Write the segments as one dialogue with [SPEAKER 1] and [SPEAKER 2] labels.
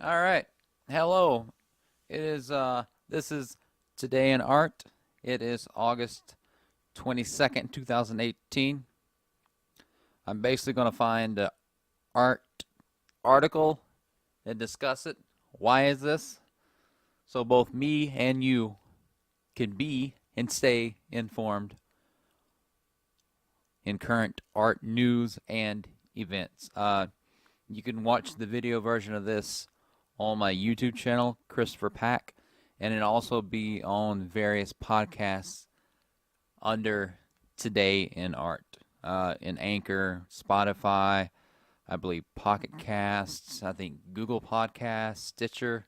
[SPEAKER 1] All right. Hello. This is Today in Art. It is August 22nd, 2018. I'm basically going to find an art article and discuss it. Why is this? So both me and you can be and stay informed in current art news and events. You can watch the video version of this on my YouTube channel, Christopher Pack, and it'll also be on various podcasts under Today in Art, in Anchor, Spotify, I believe Pocket Casts, I think Google Podcasts, Stitcher,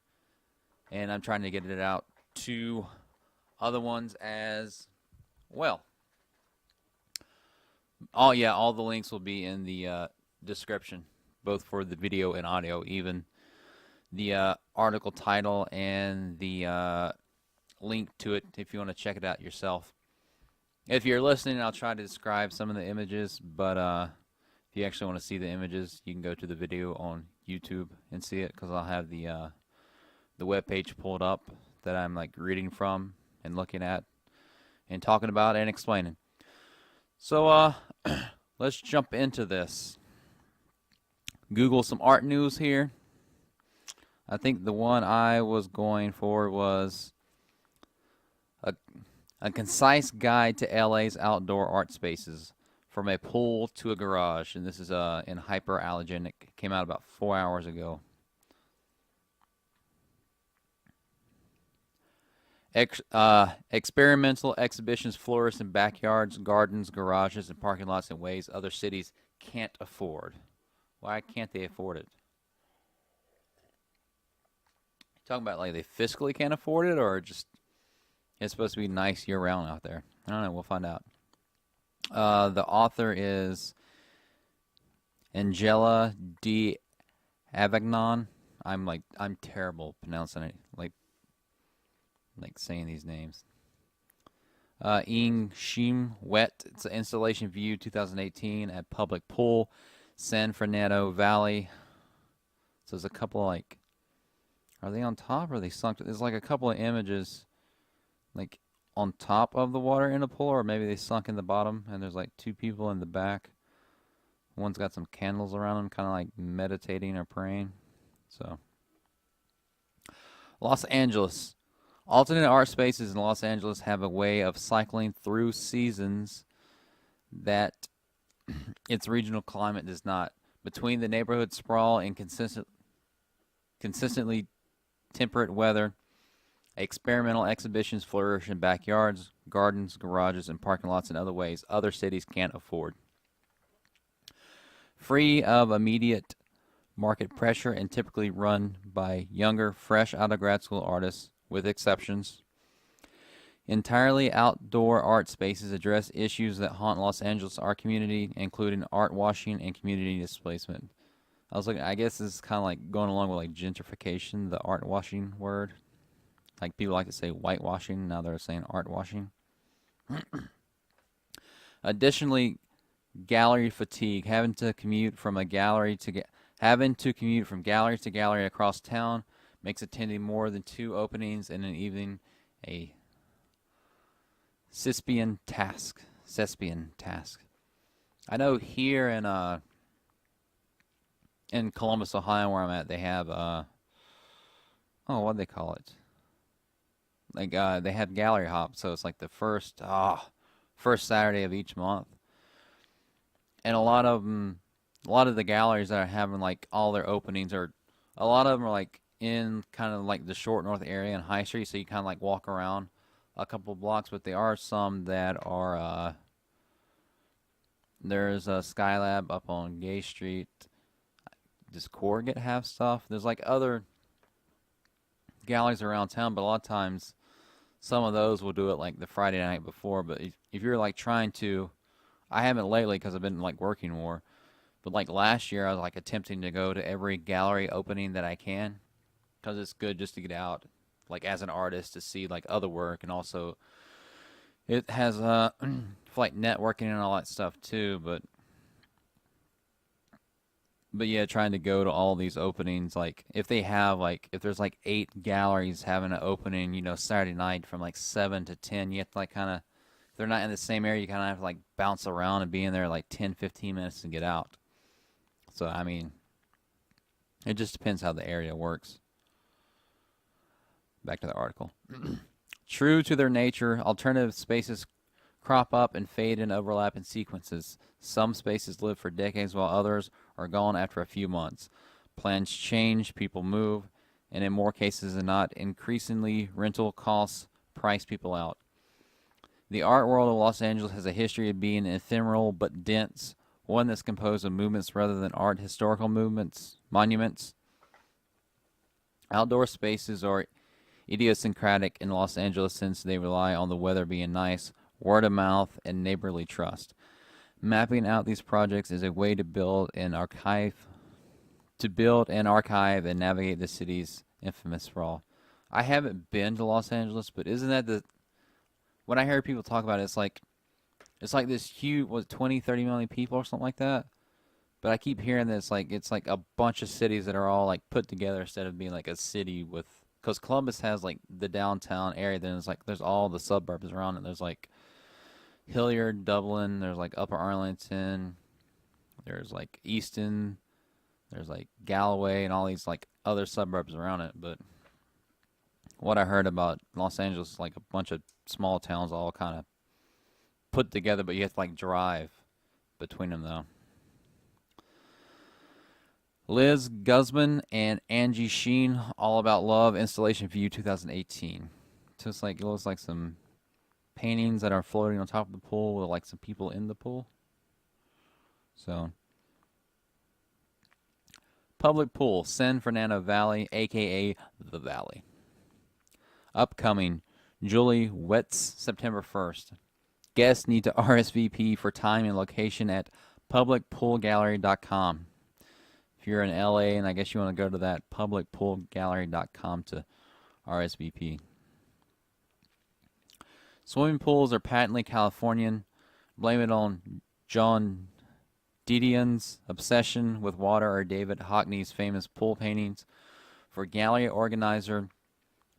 [SPEAKER 1] and I'm trying to get it out to other ones as well. All the links will be in the description, both for the video and audio, even the article title and the link to it if you want to check it out yourself. If you're listening, I'll try to describe some of the images, but if you actually want to see the images, you can go to the video on YouTube and see it, because I'll have the web page pulled up that I'm like reading from and looking at and talking about and explaining. So let's jump into this. Google some art news here. I think the one I was going for was a concise guide to LA's outdoor art spaces, from a pool to a garage, and this is in hyperallergenic. Came out about 4 hours ago. Experimental exhibitions flourish in backyards, gardens, garages, and parking lots in ways other cities can't afford. Why can't they afford it? Talking about like they fiscally can't afford it, or just it's supposed to be nice year round out there. I don't know. We'll find out. The author is Angela D. Avagnon. I'm terrible pronouncing it, like saying these names. Ing Shim Wet. It's an installation view 2018 at Public Pool, San Fernando Valley. So there's a couple like, are they on top or are they sunk? There's like a couple of images like on top of the water in a pool, or maybe they sunk in the bottom, and there's like two people in the back. One's got some candles around them, kind of like meditating or praying. So, Los Angeles. Alternate art spaces in Los Angeles have a way of cycling through seasons that its regional climate does not. Between the neighborhood sprawl and consistently temperate weather, experimental exhibitions flourish in backyards, gardens, garages, and parking lots in other ways other cities can't afford. Free of immediate market pressure and typically run by younger, fresh out of grad school artists, with exceptions. Entirely outdoor art spaces address issues that haunt Los Angeles art community, including art washing and community displacement. I was looking, I guess this is kind of like going along with like gentrification, the art washing word. Like people like to say whitewashing, now they're saying art washing. Additionally, gallery fatigue, having to commute from gallery to gallery across town, makes attending more than two openings in an evening a Thespian task. I know here in Columbus, Ohio, where I'm at, they have what do they call it? Like they have gallery hop, so it's like the first Saturday of each month, and a lot of the galleries that are having like all their openings are, a lot of them are like in kind of like the Short North area and High Street, so you kind of like walk around a couple blocks. But there are some that are there's a Skylab up on Gay Street. Does Corget have stuff? There's like other galleries around town, but a lot of times some of those will do it like the Friday night before. But if you're like trying to, I haven't lately because I've been like working more. But like last year, I was like attempting to go to every gallery opening that I can, because it's good just to get out, like as an artist, to see like other work, and also it has like networking and all that stuff too. But But yeah, trying to go to all these openings, like if they have like if there's like 8 galleries having an opening, Saturday night from like 7 to 10, you have to like kind of if they're not in the same area, you kind of have to like bounce around and be in there like 10, 15 minutes to get out. So I mean, it just depends how the area works. Back to the article. True to their nature, alternative spaces crop up and fade and overlap in sequences. Some spaces live for decades while others are gone after a few months. Plans change, people move, and in more cases than not, increasingly rental costs price people out. The art world of Los Angeles has a history of being ephemeral but dense, one that's composed of movements rather than art historical movements, monuments. Outdoor spaces are idiosyncratic in Los Angeles since they rely on the weather being nice, word of mouth, and neighborly trust. Mapping out these projects is a way to build an archive and navigate the city's infamous sprawl. I haven't been to Los Angeles, but isn't that when I hear people talk about it, it's like this huge, 20, 30 million people or something like that? But I keep hearing that it's like a bunch of cities that are all like put together instead of being like a city with, because Columbus has like the downtown area, then it's like there's all the suburbs around it. There's like Hilliard, Dublin, there's like Upper Arlington, there's like Easton, there's like Galloway and all these like other suburbs around it. But what I heard about Los Angeles is like a bunch of small towns all kind of put together, but you have to like drive between them though. Liz Guzman and Angie Sheen, All About Love, Installation View 2018. So it's like, it looks like some paintings that are floating on top of the pool with like some people in the pool. So, public pool, San Fernando Valley, aka the Valley. Upcoming, Julie Wetz, September 1st. Guests need to RSVP for time and location at publicpoolgallery.com. If you're in LA and I guess you want to go to that, publicpoolgallery.com to RSVP. Swimming pools are patently Californian. Blame it on John Didion's obsession with water or David Hockney's famous pool paintings. For gallery organizer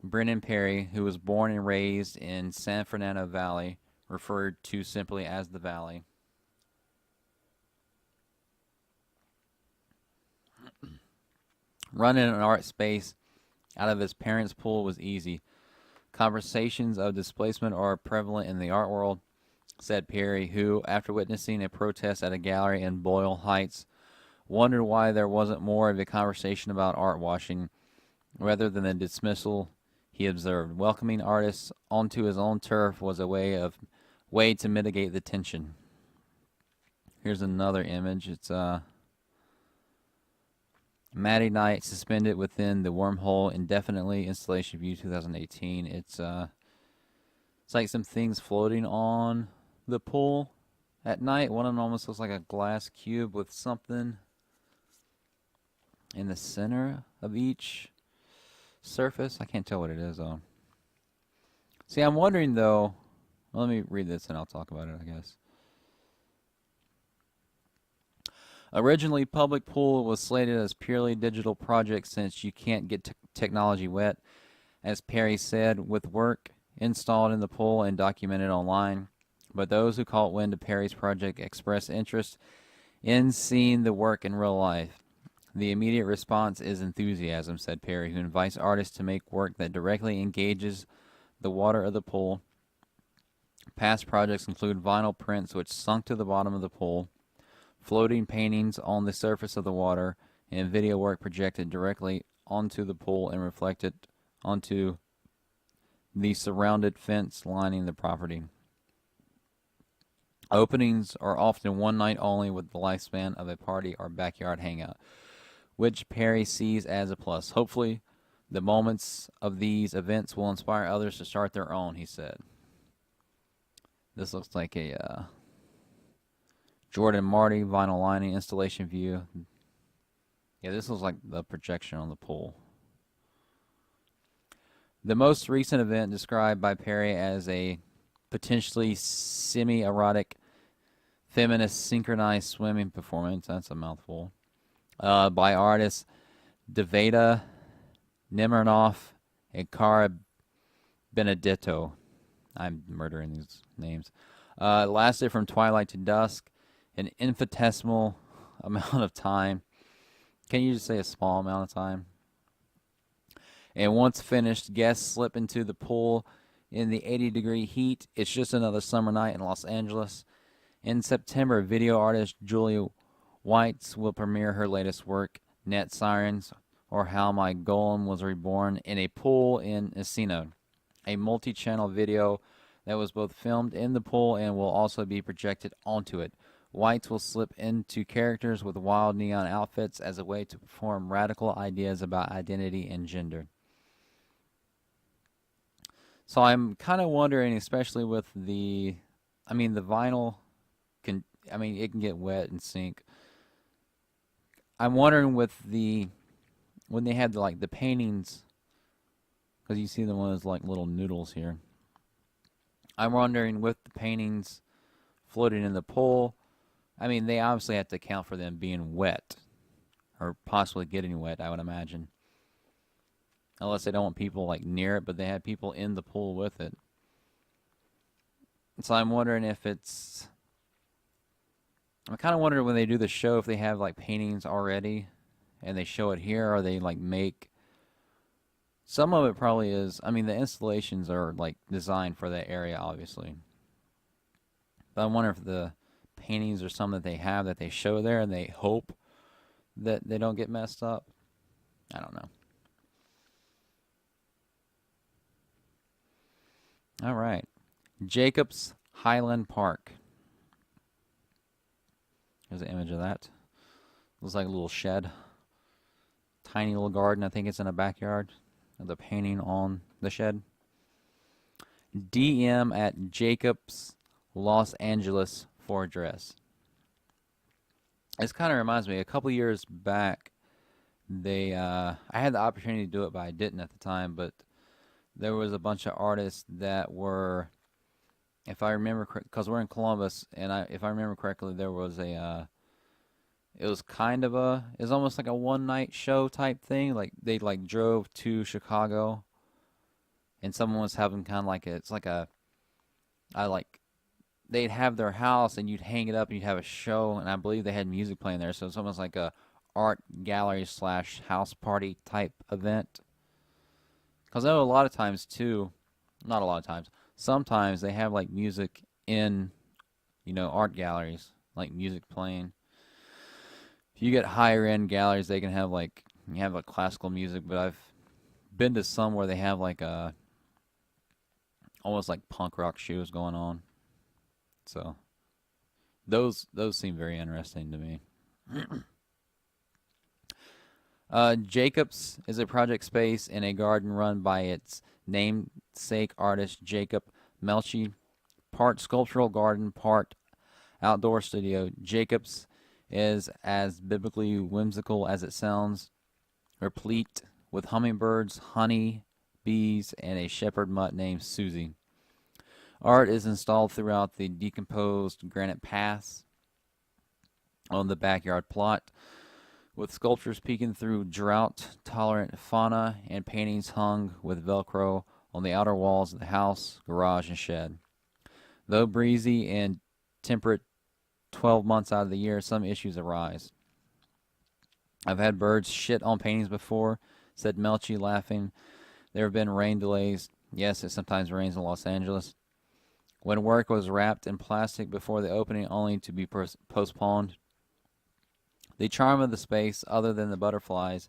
[SPEAKER 1] Brennan Perry, who was born and raised in San Fernando Valley, referred to simply as the Valley. Running an art space out of his parents' pool was easy. Conversations of displacement are prevalent in the art world, said Perry, who, after witnessing a protest at a gallery in Boyle Heights, wondered why there wasn't more of a conversation about art washing rather than the dismissal he observed. Welcoming artists onto his own turf was a way to mitigate the tension. Here's another image. It's Maddie Knight suspended within the wormhole indefinitely. Installation View 2018. It's like some things floating on the pool at night. One of them almost looks like a glass cube with something in the center of each surface. I can't tell what it is though. See, I'm wondering though. Well, let me read this and I'll talk about it, I guess. Originally, Public Pool was slated as purely digital project since you can't get technology wet. As Perry said, with work installed in the pool and documented online. But those who caught wind of Perry's project expressed interest in seeing the work in real life. The immediate response is enthusiasm, said Perry, who invites artists to make work that directly engages the water of the pool. Past projects include vinyl prints which sunk to the bottom of the pool, floating paintings on the surface of the water, and video work projected directly onto the pool and reflected onto the surrounded fence lining the property. Openings are often one night only with the lifespan of a party or backyard hangout, which Perry sees as a plus. Hopefully, the moments of these events will inspire others to start their own, he said. This looks like a Jordan Marty vinyl lining installation view. Yeah, this looks like the projection on the pool. The most recent event, described by Perry as a potentially semi-erotic feminist synchronized swimming performance, that's a mouthful, by artists Deveda Nimirnoff and Cara Benedetto. I'm murdering these names. It lasted from twilight to dusk, an infinitesimal amount of time. Can you just say a small amount of time? And once finished, guests slip into the pool in the 80-degree heat. It's just another summer night in Los Angeles. In September, video artist Julia Whites will premiere her latest work, Net Sirens, or How My Golem Was Reborn, in a pool in Encino, a multi-channel video that was both filmed in the pool and will also be projected onto it. Whites will slip into characters with wild neon outfits as a way to perform radical ideas about identity and gender. So I'm kind of wondering, especially with the vinyl it can get wet and sink. I'm wondering with when they had the paintings, because you see the ones like little noodles here. I'm wondering with the paintings floating in the pool, they obviously have to account for them being wet or possibly getting wet, I would imagine. Unless they don't want people near it, but they had people in the pool with it. So I'm wondering if I'm kind of wondering when they do the show if they have paintings already and they show it here, or they make. Some of it probably is. The installations are designed for that area, obviously. But I wonder if the paintings are some that they have that they show there and they hope that they don't get messed up. I don't know. All right. Jacobs Highland Park. Here's an image of that. Looks like a little shed. Tiny little garden. I think it's in a backyard. The painting on the shed. DM at Jacobs, Los Angeles for address. This kind of reminds me, a couple years back, I had the opportunity to do it, but I didn't at the time. But there was a bunch of artists that were, if I remember correctly, because we're in Columbus, and if I remember correctly, there was it was almost like a one-night show type thing. They drove to Chicago, and someone was having kind of they'd have their house, and you'd hang it up, and you'd have a show, and I believe they had music playing there, so it's almost like a art gallery / house party type event. Because I know a lot of times too, not a lot of times, sometimes they have music in, art galleries, music playing. If you get higher end galleries, they can have classical music, but I've been to some where they have almost punk rock shows going on. So those seem very interesting to me. Jacobs is a project space in a garden run by its namesake artist Jacob Melchi. Part sculptural garden, part outdoor studio. Jacobs is as biblically whimsical as it sounds, replete with hummingbirds, honey, bees, and a shepherd mutt named Susie. Art is installed throughout the decomposed granite paths on the backyard plot, with sculptures peeking through drought-tolerant fauna and paintings hung with Velcro on the outer walls of the house, garage, and shed. Though breezy and temperate 12 months out of the year, some issues arise. I've had birds shit on paintings before, said Melchi, laughing. There have been rain delays. Yes, it sometimes rains in Los Angeles. When work was wrapped in plastic before the opening, only to be postponed. The charm of the space, other than the butterflies,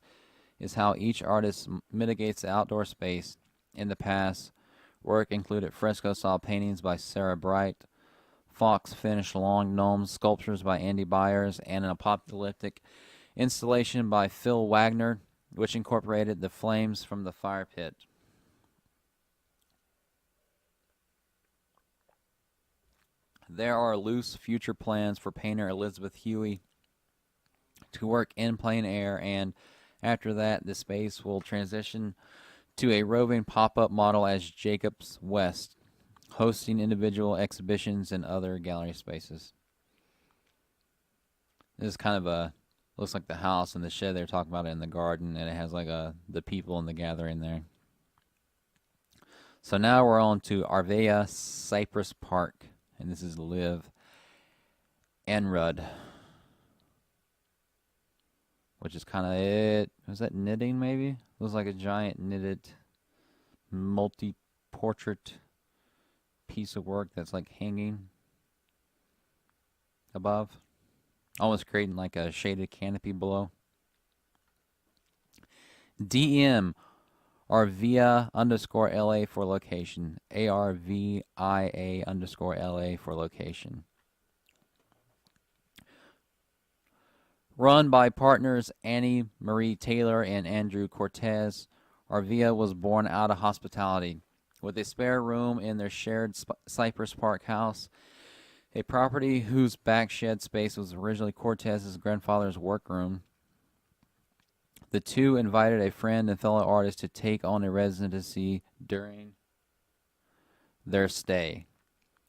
[SPEAKER 1] is how each artist mitigates the outdoor space. In the past, work included fresco-style paintings by Sarah Bright, Fox-finished long gnome sculptures by Andy Byers, and an apocalyptic installation by Phil Wagner, which incorporated the flames from the fire pit. There are loose future plans for painter Elizabeth Huey to work in plein air, and after that, the space will transition to a roving pop-up model as Jacobs West, hosting individual exhibitions and other gallery spaces. This is kind of a Looks like the house and the shed they're talking about in the garden, and it has like the people in the gathering there. So now we're on to Arvea Cypress Park, and this is Liv Enrud, which is kind of it. Was that knitting maybe? Looks like a giant knitted multi-portrait piece of work that's like hanging above, almost creating like a shaded canopy below. DM Arvia _ LA for location. ARVIA _ LA for location. Run by partners Annie Marie Taylor and Andrew Cortez, Arvia was born out of hospitality. With a spare room in their shared Cypress Park house, a property whose back shed space was originally Cortez's grandfather's workroom, the two invited a friend and fellow artist to take on a residency during their stay.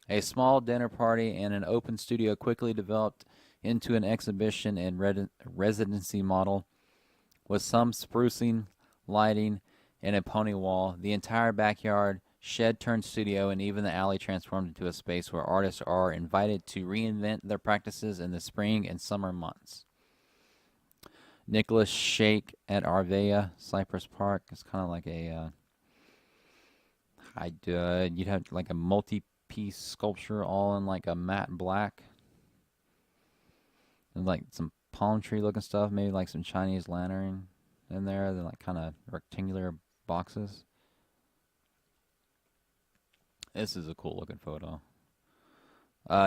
[SPEAKER 1] A small dinner party and an open studio quickly developed into an exhibition and residency model, with some sprucing, lighting, and a pony wall. The entire backyard, shed turned studio, and even the alley transformed into a space where artists are invited to reinvent their practices in the spring and summer months. Nicholas Shake at Arvea Cypress Park. It's kind of like a you'd have like a multi-piece sculpture all in like a matte black. And like some palm tree looking stuff, maybe like some Chinese lantern in there, then like kind of rectangular boxes. This is a cool looking photo.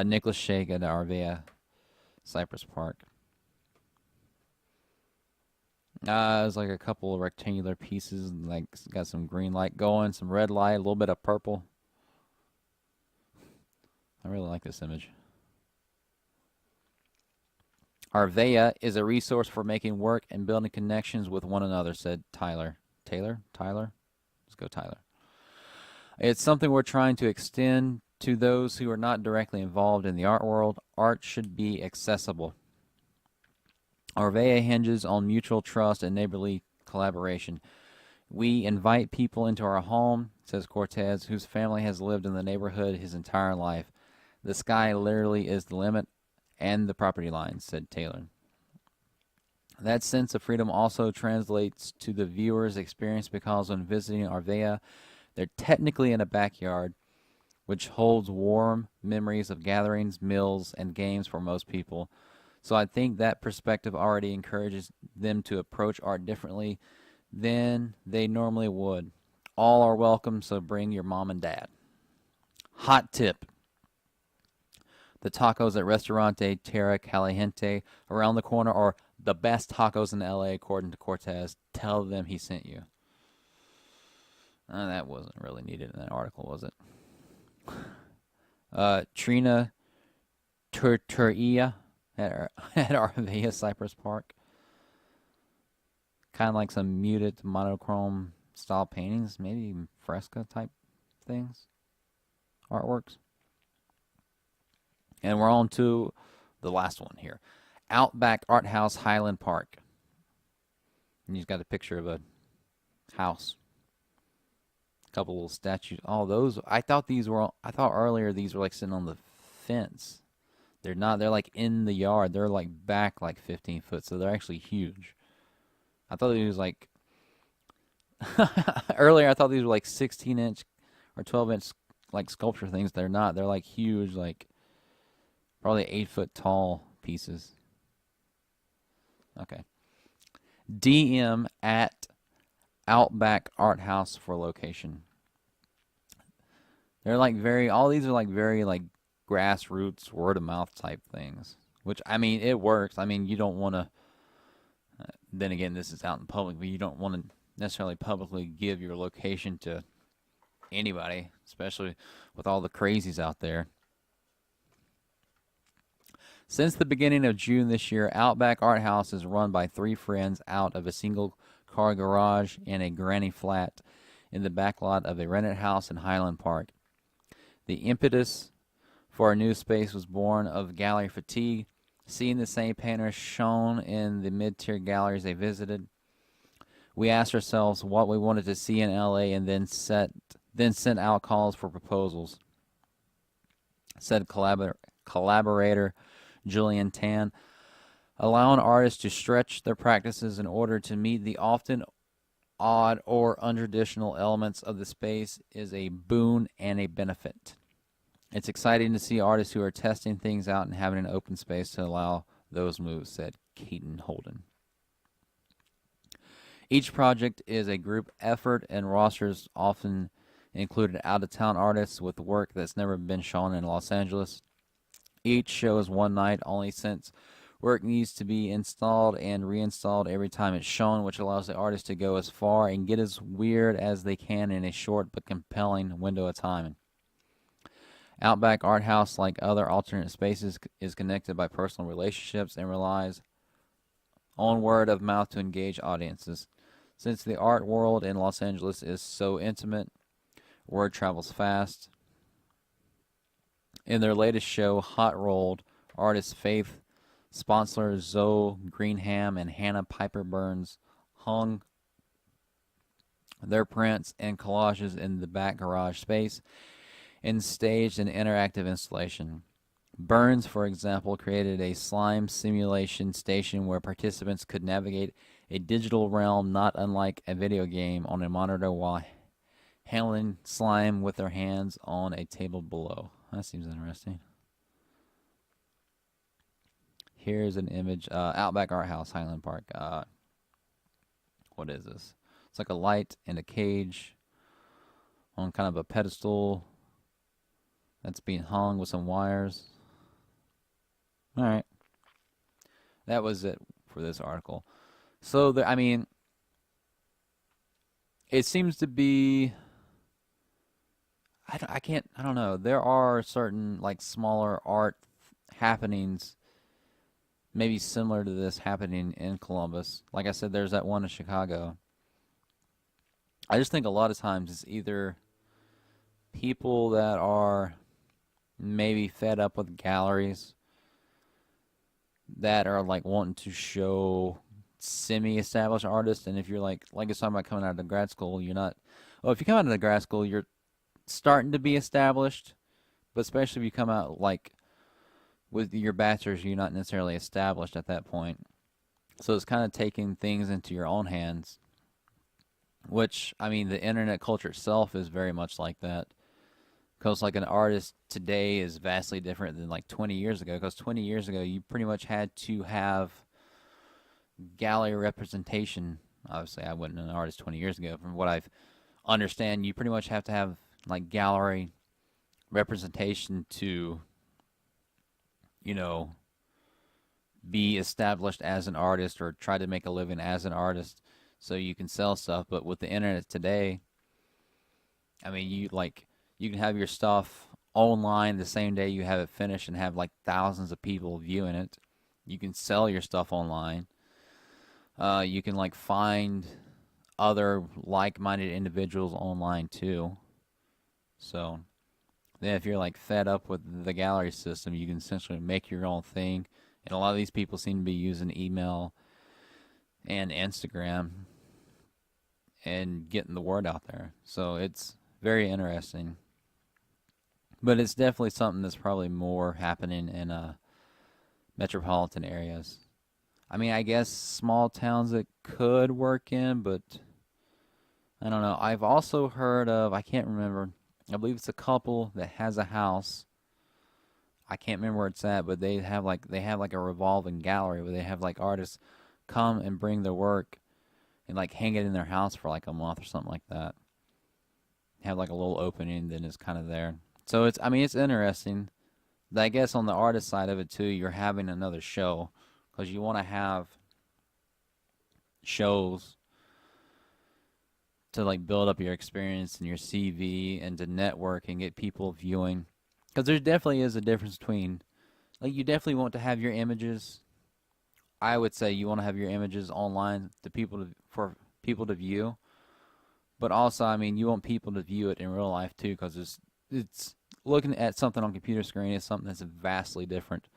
[SPEAKER 1] Nicholas Shake at Arvea Cypress Park. There's like a couple of rectangular pieces, like got some green light going, some red light, a little bit of purple. I really like this image. Arvea is a resource for making work and building connections with one another, said Tyler. Taylor? Tyler? Let's go Tyler. It's something we're trying to extend to those who are not directly involved in the art world. Art should be accessible. Arvea hinges on mutual trust and neighborly collaboration. We invite people into our home, says Cortez, whose family has lived in the neighborhood his entire life. The sky literally is the limit and the property line, said Taylor. That sense of freedom also translates to the viewer's experience because when visiting Arvea, they're technically in a backyard, which holds warm memories of gatherings, meals, and games for most people. So I think that perspective already encourages them to approach art differently than they normally would. All are welcome, so bring your mom and dad. Hot tip. The tacos at Restaurante Terra Caliente around the corner are the best tacos in LA, according to Cortez. Tell them he sent you. That wasn't really needed in that article, was it? Trina Turturia at Arvea Cypress Park. Kind of like some muted monochrome style paintings, maybe even fresco type things, artworks. And we're on to the last one here. Outback Art House, Highland Park. And he's got a picture of a house. A couple little statues. Oh, those, I thought earlier these were like sitting on the fence. They're not. They're like in the yard. They're like back like 15 foot. So they're actually huge. I thought it was like, earlier I thought these were like 16-inch or 12-inch like sculpture things. They're not. They're like huge, like probably 8 foot tall pieces. Okay. DM at Outback Art House for location. They're like all these are like very like grassroots, word of mouth type things. Which, I mean, it works. I mean, you don't want to, then again, this is out in public, but you don't want to necessarily publicly give your location to anybody, especially with all the crazies out there. Since the beginning of June this year, Outback Art House is run by 3 friends out of a single-car garage in a granny flat in the back lot of a rented house in Highland Park. The impetus for our new space was born of gallery fatigue, seeing the same painters shown in the mid-tier galleries they visited. We asked ourselves what we wanted to see in LA and then sent out calls for proposals, said collaborator Julian Tan. Allowing artists to stretch their practices in order to meet the often odd or untraditional elements of the space is a boon and a benefit. It's exciting to see artists who are testing things out and having an open space to allow those moves, said Keaton Holden. Each project is a group effort, and rosters often included out-of-town artists with work that's never been shown in Los Angeles. Each show is one night only, since work needs to be installed and reinstalled every time it's shown, which allows the artist to go as far and get as weird as they can in a short but compelling window of time. Outback Art House, like other alternate spaces, is connected by personal relationships and relies on word of mouth to engage audiences. Since the art world in Los Angeles is so intimate, word travels fast. In their latest show, Hot Rolled, artists Faith Sponsler, Zoe Greenham, and Hannah Piper Burns hung their prints and collages in the back garage space and staged an interactive installation. Burns, for example, created a slime simulation station where participants could navigate a digital realm not unlike a video game on a monitor while handling slime with their hands on a table below. That seems interesting. Here's an image. Outback Art House, Highland Park. What is this? It's like a light and a cage on kind of a pedestal that's being hung with some wires. All right. That was it for this article. So, I mean, it seems to be... I don't know. There are certain, like, smaller art happenings maybe similar to this happening in Columbus. Like I said, there's that one in Chicago. I just think a lot of times it's either people that are maybe fed up with galleries that are like wanting to show semi-established artists, and if you're like it's talking about coming out of the grad school, you're not. Well, if you come out of the grad school, you're starting to be established, but especially if you come out like with your bachelor's, you're not necessarily established at that point. So it's kind of taking things into your own hands, which, I mean, the internet culture itself is very much like that. Because like an artist today is vastly different than like 20 years ago. Because 20 years ago, you pretty much had to have gallery representation. Obviously, I wasn't an artist 20 years ago. From what I understand, you pretty much have to have like gallery representation to, you know, be established as an artist or try to make a living as an artist so you can sell stuff. But with the internet today, I mean, you can have your stuff online the same day you have it finished and have like thousands of people viewing it. You can sell your stuff online. You can like find other like-minded individuals online too. So then if you're like fed up with the gallery system, you can essentially make your own thing. And a lot of these people seem to be using email and Instagram and getting the word out there. So it's very interesting. But it's definitely something that's probably more happening in metropolitan areas. I mean, I guess small towns it could work in, but I don't know. I've also heard of, I can't remember, I believe it's a couple that has a house. I can't remember where it's at, but they have like a revolving gallery where they have like artists come and bring their work and like hang it in their house for like a month or something like that. Have like a little opening, then it's kind of there. So it's interesting. I guess on the artist side of it too, you're having another show because you want to have shows to like build up your experience and your CV and to network and get people viewing. Because there definitely is a difference between, like, you definitely want to have your images. I would say you want to have your images online for people to view. But also, I mean, you want people to view it in real life too, because it's looking at something on computer screen is something that's vastly different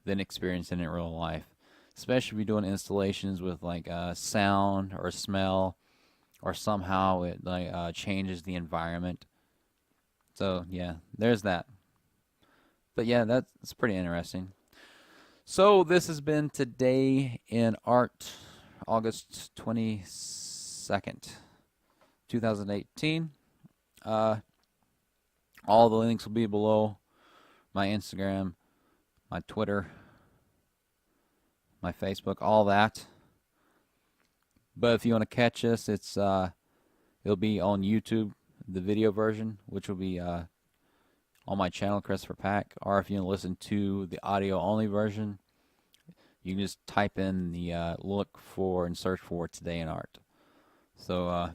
[SPEAKER 1] than experiencing it in real life. Especially if you're doing installations with like sound or smell, or somehow it like changes the environment. So yeah, there's that. But yeah, that's pretty interesting. So this has been Today in Art, August 22nd, 2018. All the links will be below: my Instagram, my Twitter, my Facebook, all that. But if you want to catch us, it'll be on YouTube, the video version, which will be on my channel, Christopher Pack. Or if you want to listen to the audio only version, you can just type in the look for and search for Today in Art. So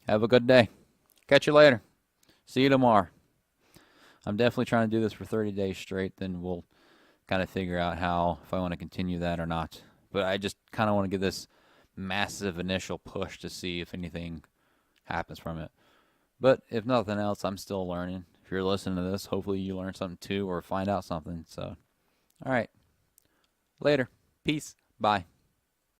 [SPEAKER 1] have a good day. Catch you later. See you tomorrow. I'm definitely trying to do this for 30 days straight. Then we'll kind of figure out if I want to continue that or not. But I just kind of want to give this massive initial push to see if anything happens from it. But if nothing else, I'm still learning. If you're listening to this, hopefully you learn something too or find out something. So, all right. Later. Peace. Bye.